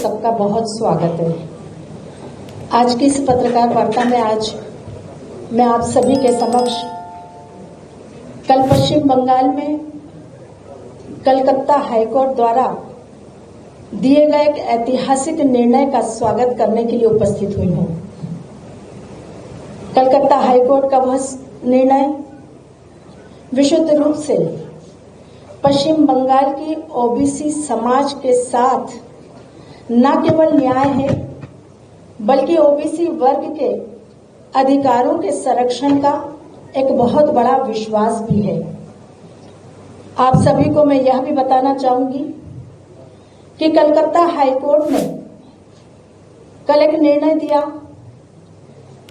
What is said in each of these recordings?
सबका बहुत स्वागत है। आज की इस पत्रकार वार्ता में आज मैं आप सभी के समक्ष कल पश्चिम बंगाल में कलकत्ता हाईकोर्ट द्वारा दिए गए एक ऐतिहासिक निर्णय का स्वागत करने के लिए उपस्थित हुई हूं। कलकत्ता हाईकोर्ट का वह निर्णय विशुद्ध रूप से पश्चिम बंगाल की ओबीसी समाज के साथ न केवल न्याय है बल्कि ओबीसी वर्ग के अधिकारों के संरक्षण का एक बहुत बड़ा विश्वास भी है। आप सभी को मैं यह भी बताना चाहूंगी कि कलकत्ता हाईकोर्ट ने कल एक निर्णय दिया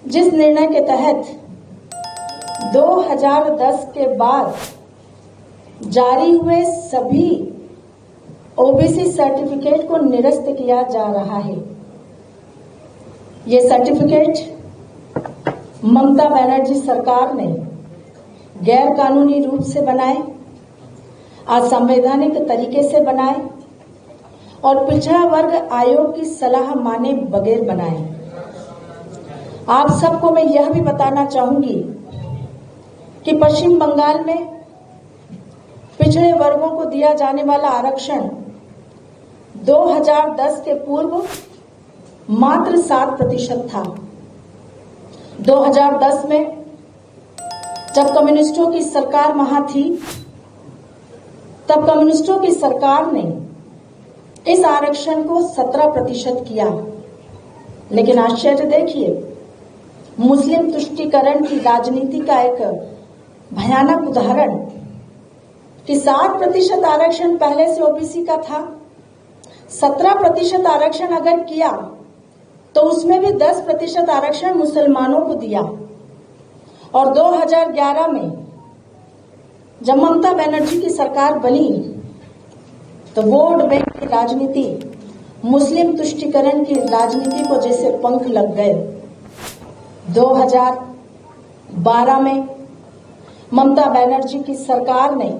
जिस निर्णय के तहत 2010 के बाद जारी हुए सभी ओबीसी सर्टिफिकेट को निरस्त किया जा रहा है। ये सर्टिफिकेट ममता बनर्जी सरकार ने गैर कानूनी रूप से बनाए, असंवैधानिक तरीके से बनाए और पिछड़ा वर्ग आयोग की सलाह माने बगैर बनाए। आप सबको मैं यह भी बताना चाहूंगी कि पश्चिम बंगाल में पिछड़े वर्गों को दिया जाने वाला आरक्षण 2010 के पूर्व मात्र 7% था। 2010 में जब कम्युनिस्टों की सरकार वहां थी तब कम्युनिस्टों की सरकार ने इस आरक्षण को 17% किया। लेकिन आश्चर्य देखिए, मुस्लिम तुष्टीकरण की राजनीति का एक भयानक उदाहरण कि 7% आरक्षण पहले से ओबीसी का था, 17% आरक्षण अगर किया तो उसमें भी 10% आरक्षण मुसलमानों को दिया। और 2011 में जब ममता बनर्जी की सरकार बनी तो वोट बैंक की राजनीति, मुस्लिम तुष्टीकरण की राजनीति को जैसे पंख लग गए। 2012 में ममता बनर्जी की सरकार ने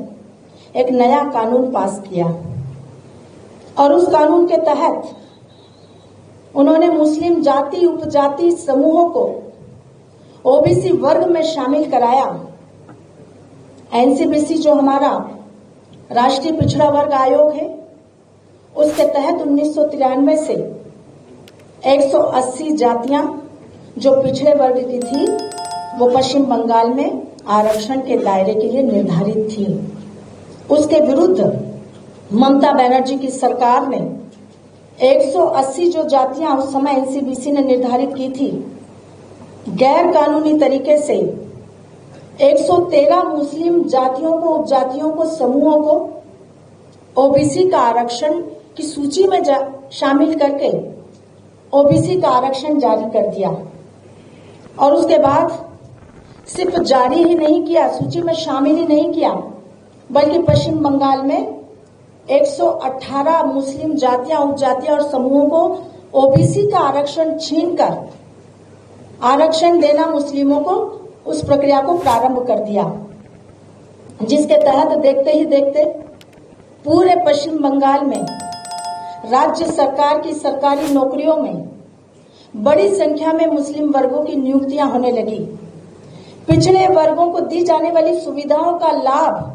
एक नया कानून पास किया और उस कानून के तहत उन्होंने मुस्लिम जाति उपजाति समूहों को ओबीसी वर्ग में शामिल कराया। एनसीबीसी जो हमारा राष्ट्रीय पिछड़ा वर्ग आयोग है, उसके तहत 1993 से 180 जातियां जो पिछड़े वर्ग की थी वो पश्चिम बंगाल में आरक्षण के दायरे के लिए निर्धारित थी। उसके विरुद्ध ममता बनर्जी की सरकार ने 180 जो जातियां उस समय एनसीबीसी ने निर्धारित की थी, गैर कानूनी तरीके से 113 मुस्लिम जातियों को, उपजातियों को, समूहों को ओबीसी का आरक्षण की सूची में शामिल करके ओबीसी का आरक्षण जारी कर दिया। और उसके बाद सिर्फ जारी ही नहीं किया, सूची में शामिल ही नहीं किया, बल्कि पश्चिम बंगाल में 118 मुस्लिम जातियां, उपजातियां और समूहों को ओबीसी का आरक्षण छीनकर आरक्षण देना मुस्लिमों को, उस प्रक्रिया को प्रारंभ कर दिया, जिसके तहत देखते ही देखते पूरे पश्चिम बंगाल में राज्य सरकार की सरकारी नौकरियों में बड़ी संख्या में मुस्लिम वर्गों की नियुक्तियां होने लगी। पिछड़े वर्गों को दी जाने वाली सुविधाओं का लाभ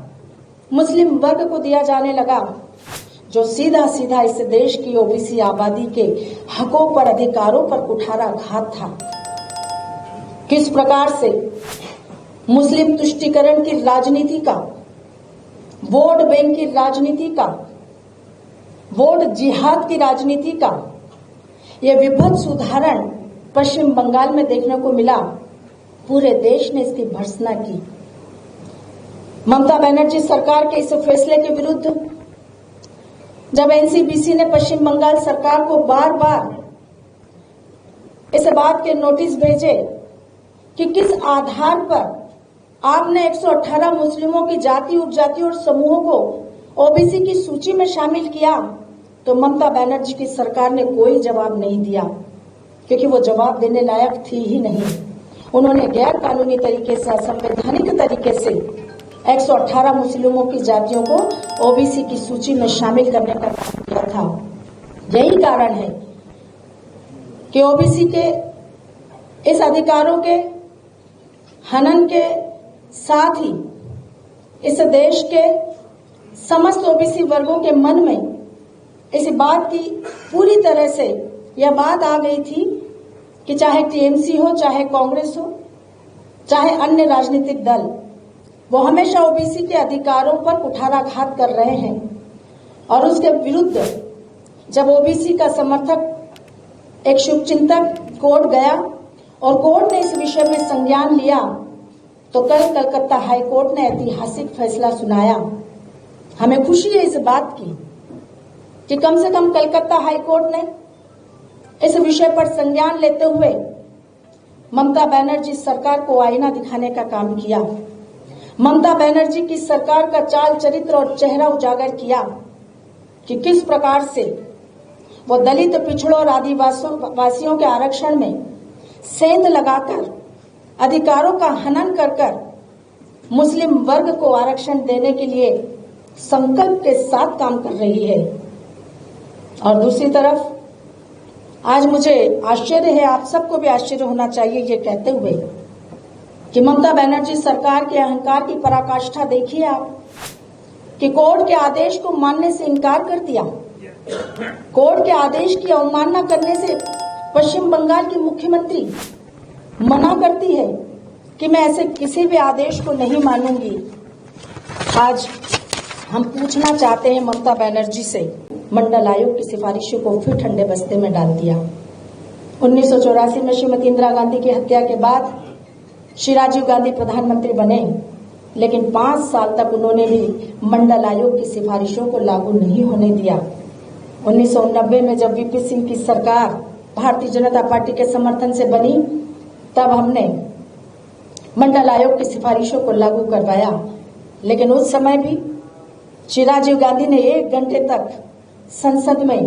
मुस्लिम वर्ग को दिया जाने लगा, जो सीधा सीधा इस देश की ओबीसी आबादी के हकों पर, अधिकारों पर कुठाराघात था। किस प्रकार से मुस्लिम तुष्टीकरण की राजनीति का, वोट बैंक की राजनीति का, वोट जिहाद की राजनीति का यह विभत्स उदाहरण पश्चिम बंगाल में देखने को मिला। पूरे देश ने इसकी भर्त्सना की। ममता बनर्जी सरकार के इस फैसले के विरुद्ध जब एनसीबीसी ने पश्चिम बंगाल सरकार को बार बार इस बात के नोटिस भेजे कि किस आधार पर आपने 118 मुस्लिमों की जाति, उपजाति और समूहों को ओबीसी की सूची में शामिल किया, तो ममता बनर्जी की सरकार ने कोई जवाब नहीं दिया, क्योंकि वो जवाब देने लायक थी ही नहीं। उन्होंने गैर कानूनी तरीके से, असंवैधानिक तरीके से 118 मुस्लिमों की जातियों को ओबीसी की सूची में शामिल करने का काम किया था। यही कारण है कि ओबीसी के इस अधिकारों के हनन के साथ ही इस देश के समस्त ओबीसी वर्गों के मन में इस बात की पूरी तरह से यह बात आ गई थी कि चाहे टीएमसी हो, चाहे कांग्रेस हो, चाहे अन्य राजनीतिक दल, वो हमेशा ओबीसी के अधिकारों पर कुठाराघात कर रहे हैं। और उसके विरुद्ध जब ओबीसी का समर्थक एक शुभचिंतक कोर्ट गया और कोर्ट ने इस विषय में संज्ञान लिया, तो कल कलकत्ता हाई कोर्ट ने ऐतिहासिक फैसला सुनाया। हमें खुशी है इस बात की कि कम से कम कलकत्ता हाई कोर्ट ने इस विषय पर संज्ञान लेते हुए ममता बनर्जी सरकार को आईना दिखाने का काम किया। ममता बनर्जी की सरकार का चाल चरित्र और चेहरा उजागर किया कि किस प्रकार से वो दलित, पिछड़ों और आदिवासियों के आरक्षण में सेंध लगाकर, अधिकारों का हनन कर मुस्लिम वर्ग को आरक्षण देने के लिए संकल्प के साथ काम कर रही है। और दूसरी तरफ आज मुझे आश्चर्य है, आप सबको भी आश्चर्य होना चाहिए ये कहते हुए कि ममता बनर्जी सरकार के अहंकार की पराकाष्ठा देखिए आप, कि कोर्ट के आदेश को मानने से इनकार कर दिया। कोर्ट के आदेश की अवमानना करने से पश्चिम बंगाल की मुख्यमंत्री मना करती है कि मैं ऐसे किसी भी आदेश को नहीं मानूंगी। आज हम पूछना चाहते हैं ममता बनर्जी से, मंडल आयोग की सिफारिशों को फिर ठंडे बस्ते में डाल दिया। 1984 में श्रीमती इंदिरा गांधी की हत्या के बाद श्री राजीव गांधी प्रधानमंत्री बने, लेकिन 5 साल तक उन्होंने भी मंडल आयोग की सिफारिशों को लागू नहीं होने दिया। 1990 में जब वीपी सिंह की सरकार भारतीय जनता पार्टी के समर्थन से बनी, तब हमने मंडल आयोग की सिफारिशों को लागू करवाया। लेकिन उस समय भी श्री राजीव गांधी ने 1 घंटे तक संसद में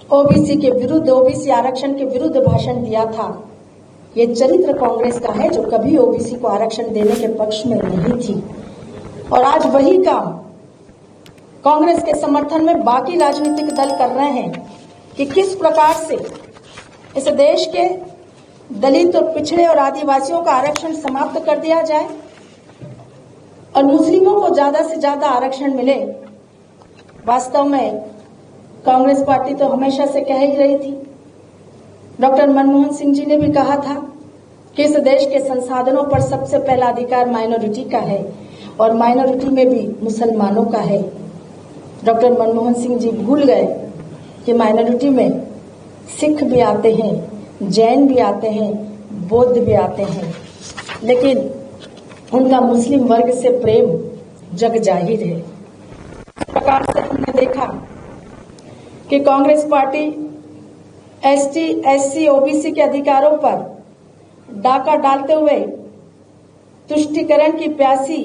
ओबीसी के विरुद्ध, ओबीसी आरक्षण के विरुद्ध भाषण दिया था। ये चरित्र कांग्रेस का है जो कभी ओबीसी को आरक्षण देने के पक्ष में नहीं थी। और आज वही काम कांग्रेस के समर्थन में बाकी राजनीतिक दल कर रहे हैं कि किस प्रकार से इस देश के दलित और पिछड़े और आदिवासियों का आरक्षण समाप्त कर दिया जाए और मुस्लिमों को ज्यादा से ज्यादा आरक्षण मिले। वास्तव में कांग्रेस पार्टी तो हमेशा से कह ही रही थी, डॉक्टर मनमोहन सिंह जी ने भी कहा था कि इस देश के संसाधनों पर सबसे पहला अधिकार माइनॉरिटी का है और माइनॉरिटी में भी मुसलमानों का है। डॉक्टर मनमोहन सिंह जी भूल गए कि माइनॉरिटी में सिख भी आते हैं, जैन भी आते हैं, बौद्ध भी आते हैं, लेकिन उनका मुस्लिम वर्ग से प्रेम जग जाहिर है। इस प्रकार से हमने देखा कि Congress party ST, SC, OBC के अधिकारों पर डाका डालते हुए तुष्टीकरण की प्यासी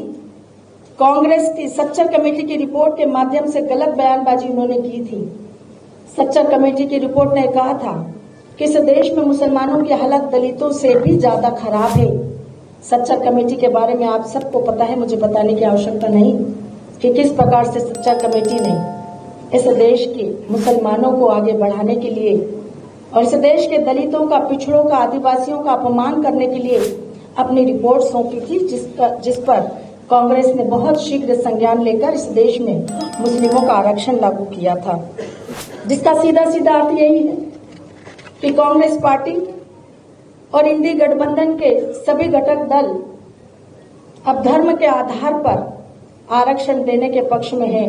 कांग्रेस की सच्चर कमेटी की रिपोर्ट के माध्यम से गलत बयानबाजी उन्होंने की थी। सच्चर कमेटी की रिपोर्ट ने कहा था कि इस देश में मुसलमानों की हालत दलितों से भी ज्यादा खराब है। सच्चर कमेटी के बारे में आप सबको पता है, मुझे बताने की आवश्यकता नहीं कि किस प्रकार से सच्चर कमेटी ने इस देश के मुसलमानों को आगे बढ़ाने के लिए और इस देश के दलितों का, पिछड़ों का, आदिवासियों का अपमान करने के लिए अपनी रिपोर्ट सौंपी थी, जिस पर कांग्रेस ने बहुत शीघ्र संज्ञान लेकर इस देश में मुस्लिमों का आरक्षण लागू किया था। जिसका सीधा सीधा अर्थ यही है कि कांग्रेस पार्टी और इंडी गठबंधन के सभी घटक दल अब धर्म के आधार पर आरक्षण देने के पक्ष में है,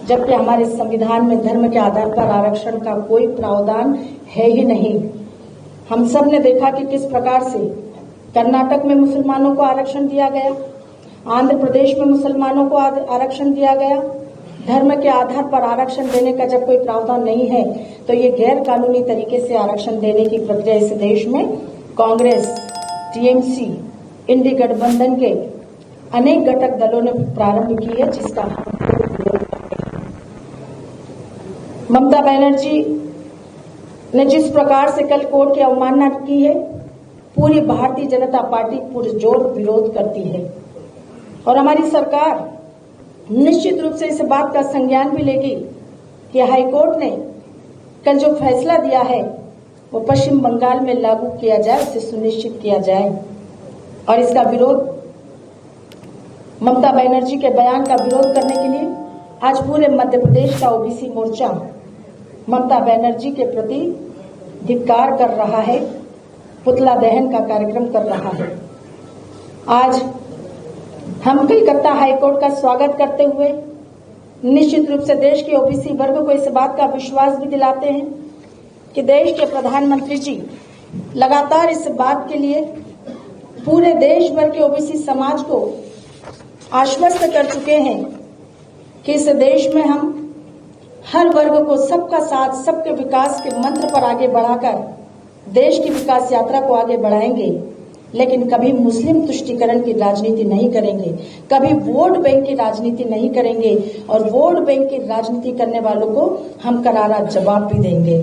जबकि हमारे संविधान में धर्म के आधार पर आरक्षण का कोई प्रावधान है ही नहीं। हम सब ने देखा कि किस प्रकार से कर्नाटक में मुसलमानों को आरक्षण दिया गया, आंध्र प्रदेश में मुसलमानों को आरक्षण दिया गया। धर्म के आधार पर आरक्षण देने का जब कोई प्रावधान नहीं है तो ये गैर कानूनी तरीके से आरक्षण देने की प्रक्रिया इस देश में कांग्रेस, टीएमसी, इंडी गठबंधन के अनेक घटक दलों ने प्रारंभ की है, जिसका ममता बनर्जी ने जिस प्रकार से कल कोर्ट की अवमानना की है, पूरी भारतीय जनता पार्टी पुरजोर विरोध करती है और हमारी सरकार निश्चित रूप से इस बात का संज्ञान भी लेगी कि हाईकोर्ट ने कल जो फैसला दिया है वो पश्चिम बंगाल में लागू किया जाए, उसे सुनिश्चित किया जाए। और इसका विरोध, ममता बनर्जी के बयान का विरोध करने के लिए आज पूरे मध्य प्रदेश का ओबीसी मोर्चा ममता बनर्जी के प्रति धिक्कार कर रहा है, पुतला दहन का कार्यक्रम कर रहा है। आज हम कलकत्ता हाईकोर्ट का स्वागत करते हुए निश्चित रूप से देश के ओबीसी वर्ग को इस बात का विश्वास भी दिलाते हैं कि देश के प्रधानमंत्री जी लगातार इस बात के लिए पूरे देश भर के ओबीसी समाज को आश्वस्त कर चुके हैं कि इस देश में हम हर वर्ग को सबका साथ, सबके विकास के मंत्र पर आगे बढ़ाकर देश की विकास यात्रा को आगे बढ़ाएंगे। लेकिन कभी मुस्लिम तुष्टीकरण की राजनीति नहीं करेंगे, कभी वोट बैंक की राजनीति नहीं करेंगे और वोट बैंक की राजनीति करने वालों को हम करारा जवाब भी देंगे।